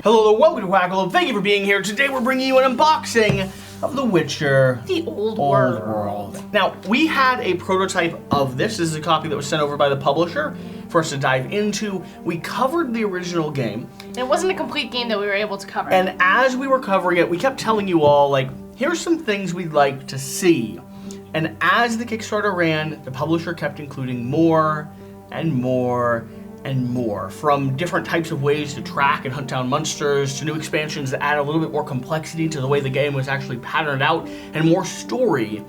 Hello, welcome to Quackalope. Thank you for being here. Today we're bringing you an unboxing of The Witcher. The Old World. Now, we had a prototype of this. This is a copy that was sent over by the publisher for us to dive into. We covered the original game. And it wasn't a complete game that we were able to cover. And as we were covering it, we kept telling you all, like, here's some things we'd like to see. And as the Kickstarter ran, the publisher kept including more and more and more, from different types of ways to track and hunt down monsters, to new expansions that add a little bit more complexity to the way the game was actually patterned out, and more story,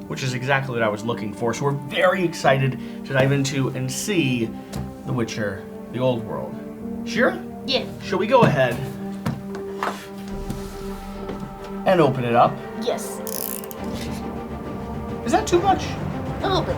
which is exactly what I was looking for. So we're very excited to dive into and see The Witcher, the Old World. Shira? Yeah. Shall we go ahead and open it up? Yes. Is that too much? A little bit.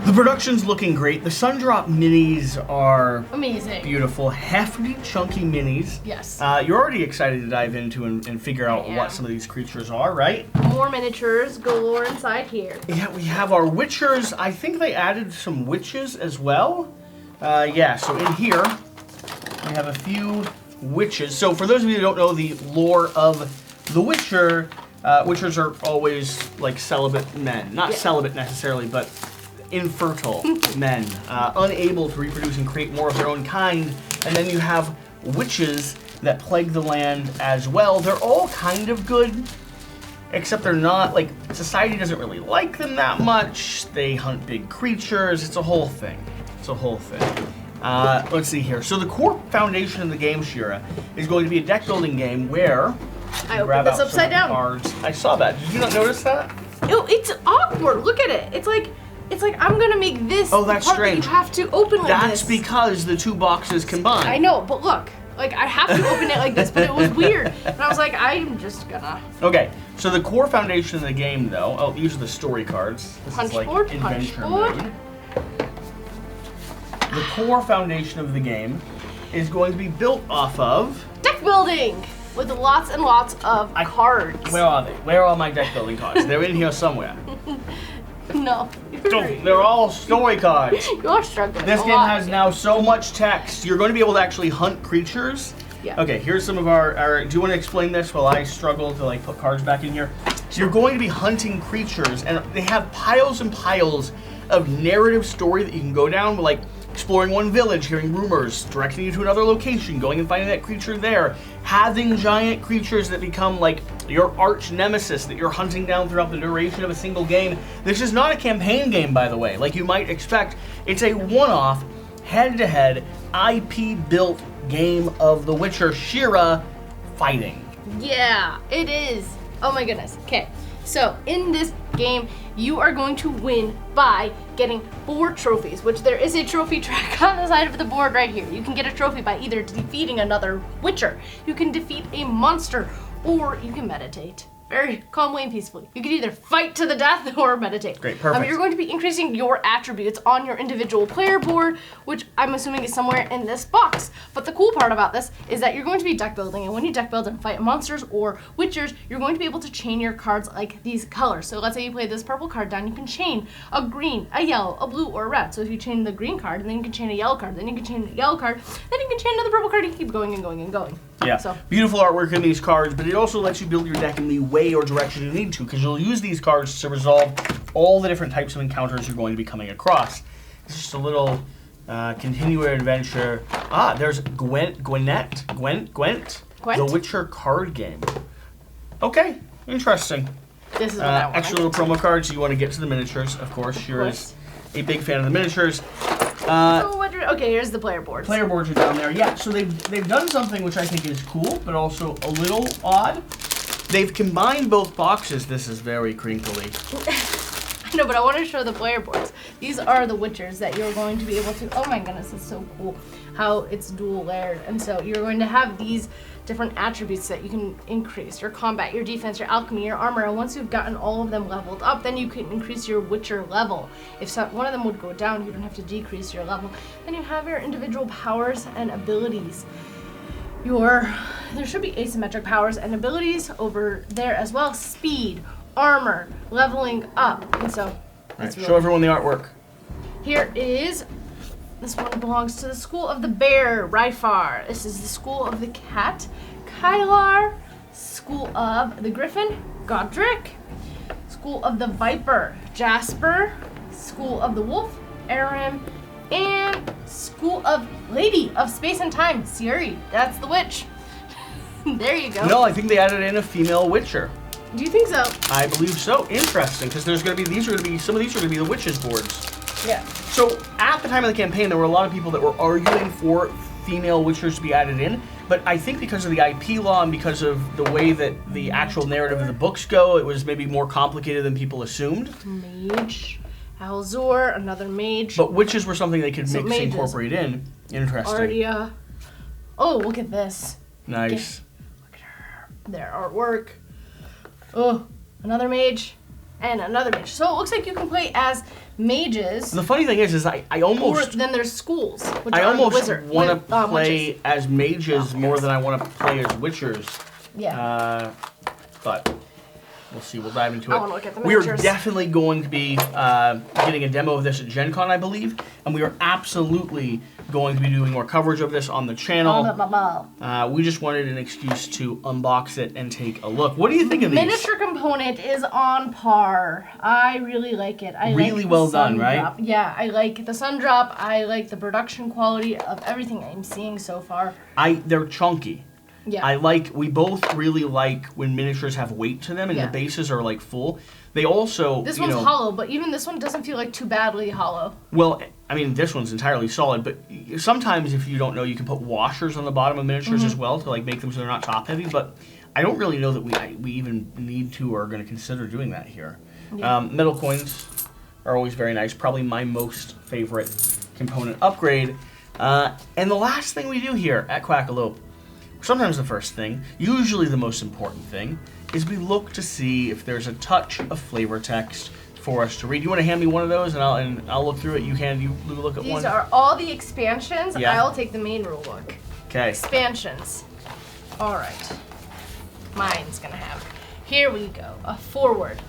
The production's looking great. The Sundrop minis are amazing. Beautiful, hefty, chunky minis. Yes. You're already excited to dive into and figure out what some of these creatures are, right? More miniatures galore inside here. Yeah, we have our Witchers. I think they added some witches as well. Yeah, so in here, we have a few witches. So for those of you who don't know the lore of The Witcher, Witchers are always like celibate men. Not celibate necessarily, but infertile men, unable to reproduce and create more of their own kind. And then you have witches that plague the land as well. They're all kind of good, except they're not, like, society doesn't really like them that much. They hunt big creatures. It's a whole thing. It's a whole thing. Let's see here. So the core foundation of the game, Shira, is going to be a deck building game where I opened this upside down. Cards. I saw that. Did you not notice that? Ew, it's awkward. Look at it. It's like I'm gonna make this oh, that's part strange. that you have to open like that's this. That's because the two boxes combine. I know, but look. Like, I have to open it like this, but it was weird. And I was like, I'm just gonna. Okay, so the core foundation of the game, though, oh, these are the story cards. This is like adventure mode. The core foundation of the game is going to be built off of deck building with lots and lots of cards. Where are they? Where are all my deck building cards? They're in here somewhere. No. They're all story cards. You're struggling. This game has now so much text. You're going to be able to actually hunt creatures. Yeah. Okay, here's some of our do you want to explain this while I struggle to like put cards back in here? So you're going to be hunting creatures, and they have piles and piles of narrative story that you can go down, like exploring one village, hearing rumors, directing you to another location, going and finding that creature there, having giant creatures that become like your arch nemesis that you're hunting down throughout the duration of a single game. This is not a campaign game, by the way, like you might expect. It's a one-off, head-to-head, IP-built game of The Witcher. Shira fighting. Yeah, it is. Oh my goodness. Okay, so in this game, you are going to win by getting 4 trophies, which there is a trophy track on the side of the board right here. You can get a trophy by either defeating another Witcher, you can defeat a monster, or you can meditate. Very calmly and peacefully. You can either fight to the death or meditate. Great, perfect. You're going to be increasing your attributes on your individual player board, which I'm assuming is somewhere in this box. But the cool part about this is that you're going to be deck building, and when you deck build and fight monsters or witchers, you're going to be able to chain your cards like these colors. So let's say you play this purple card down, you can chain a green, a yellow, a blue, or a red. So if you chain the green card, and then you can chain a yellow card, then you can chain a yellow card, then you can chain another purple card, and keep going and going and going. Yeah, so beautiful artwork in these cards, but it also lets you build your deck in the way or direction you need to, because you'll use these cards to resolve all the different types of encounters you're going to be coming across. It's just a little continuing adventure. Ah, there's Gwent, The Witcher card game. Okay, interesting. This is what I want. Extra little promo cards. You want to get to the miniatures, of course. You're a big fan of the miniatures. So what Okay, here's the player boards. Player boards are down there. Yeah, so they've done something which I think is cool, but also a little odd. They've combined both boxes. This is very crinkly. I know, but I want to show the player boards. These are the Witchers that you're going to be able to, oh my goodness, it's so cool how it's dual layered. And so you're going to have these different attributes that you can increase, your combat, your defense, your alchemy, your armor. And once you've gotten all of them leveled up, then you can increase your Witcher level. If one of them would go down, you don't have to decrease your level. Then you have your individual powers and abilities. There should be asymmetric powers and abilities over there as well. Speed, armor, leveling up, and so Right, show everyone the artwork. Here is, this one belongs to the School of the Bear, Ryfar. This is the School of the Cat, Kylar. School of the Griffin, Godric. School of the Viper, Jasper. School of the Wolf, Aram. And School of Lady of Space and Time, Ciri. That's the witch. There you go. No, I think they added in a female Witcher. Do you think so? I believe so. Interesting, because some of these are going to be the Witches boards. Yeah. So at the time of the campaign, there were a lot of people that were arguing for female Witchers to be added in, but I think because of the IP law and because of the way that the actual narrative of the books go, it was maybe more complicated than people assumed. Mage, Alzor, another mage. But Witches were something they could mages. incorporate in. Interesting. Ardia. Oh, look at this. Nice. Look at her. Their artwork. Oh, another mage and another mage. So it looks like you can play as mages. The funny thing is I almost... Or then there's schools, which I are almost the want to play witches. as mages more than I want to play as Witchers. Yeah. But we'll see. We'll dive into it. I want to look at the We are miniatures. definitely going to be getting a demo of this at Gen Con, I believe. And we are absolutely going to be doing more coverage of this on the channel. We just wanted an excuse to unbox it and take a look. What do you think of these? Miniature component is on par. I really like it. I really like well the done, sun right? drop. Yeah, I like the sun drop. I like the production quality of everything I'm seeing so far. They're chunky. Yeah. We both really like when miniatures have weight to them and the bases are like full. They also, This one's hollow, but even this one doesn't feel like too badly hollow. Well, I mean, this one's entirely solid, but sometimes if you don't know, you can put washers on the bottom of miniatures as well to like make them so they're not top heavy, but I don't really know that we even need to or are going to consider doing that here. Yeah. Metal coins are always very nice, probably my most favorite component upgrade. And the last thing we do here at Quackalope, sometimes the first thing, usually the most important thing, is we look to see if there's a touch of flavor text for us to read. You want to hand me one of those, and I'll look through it. You look at one. These are all the expansions. Yeah. I'll take the main rule book. Okay. Expansions. All right. Mine's gonna have. Here we go. A forward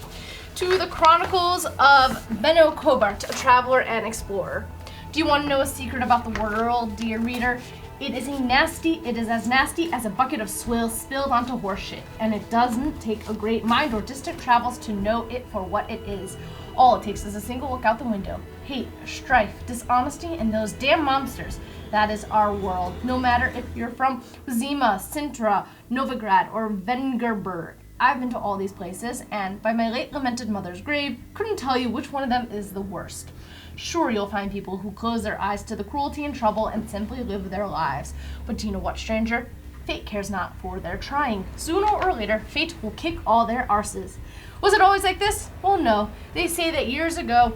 to the Chronicles of Benno Cobart, a traveler and explorer. Do you want to know a secret about the world, dear reader? It is as nasty as a bucket of swill spilled onto horse shit, and it doesn't take a great mind or distant travels to know it for what it is. All it takes is a single look out the window. Hate, strife, dishonesty, and those damn monsters. That is our world. No matter if you're from Zima, Sintra, Novigrad, or Vengerberg. I've been to all these places, and by my late lamented mother's grave, couldn't tell you which one of them is the worst. Sure, you'll find people who close their eyes to the cruelty and trouble and simply live their lives. But do you know what, stranger? Fate cares not for their trying. Sooner or later, fate will kick all their arses. Was it always like this? Well, no. They say that ages ago,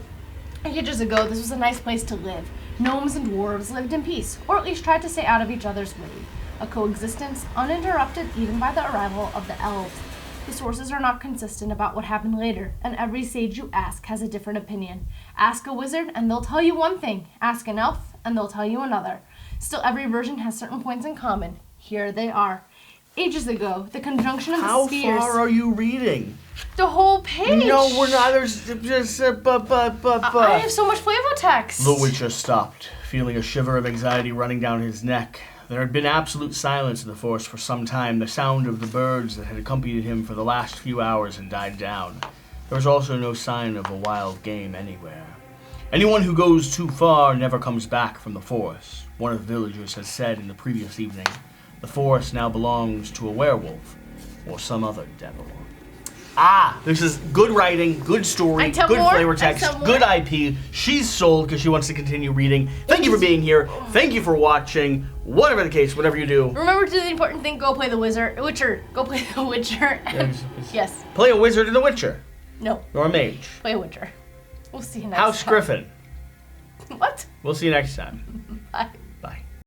this was a nice place to live. Gnomes and dwarves lived in peace, or at least tried to stay out of each other's way. A coexistence uninterrupted even by the arrival of the elves. The sources are not consistent about what happened later, and every sage you ask has a different opinion. Ask a wizard, and they'll tell you one thing. Ask an elf, and they'll tell you another. Still, every version has certain points in common. Here they are. Ages ago, the conjunction of the spheres... How far are you reading? The whole page! No, we're not. There's just... I have so much flavor text! The Witcher stopped, feeling a shiver of anxiety running down his neck. There had been absolute silence in the forest for some time. The sound of the birds that had accompanied him for the last few hours had died down. There was also no sign of a wild game anywhere. Anyone who goes too far never comes back from the forest, one of the villagers had said in the previous evening. The forest now belongs to a werewolf or some other devil. This is good writing, good story, Until good more, flavor text, until more. good IP. She's sold because she wants to continue reading. Thank you for being here. Thank you for watching. Whatever the case, whatever you do. Remember to do the important thing, go play the Witcher. Go play the Witcher. Yes. Play a wizard in The Witcher. No. Or a mage. Play a Witcher. We'll see you next House time. Griffin. What? We'll see you next time. Bye.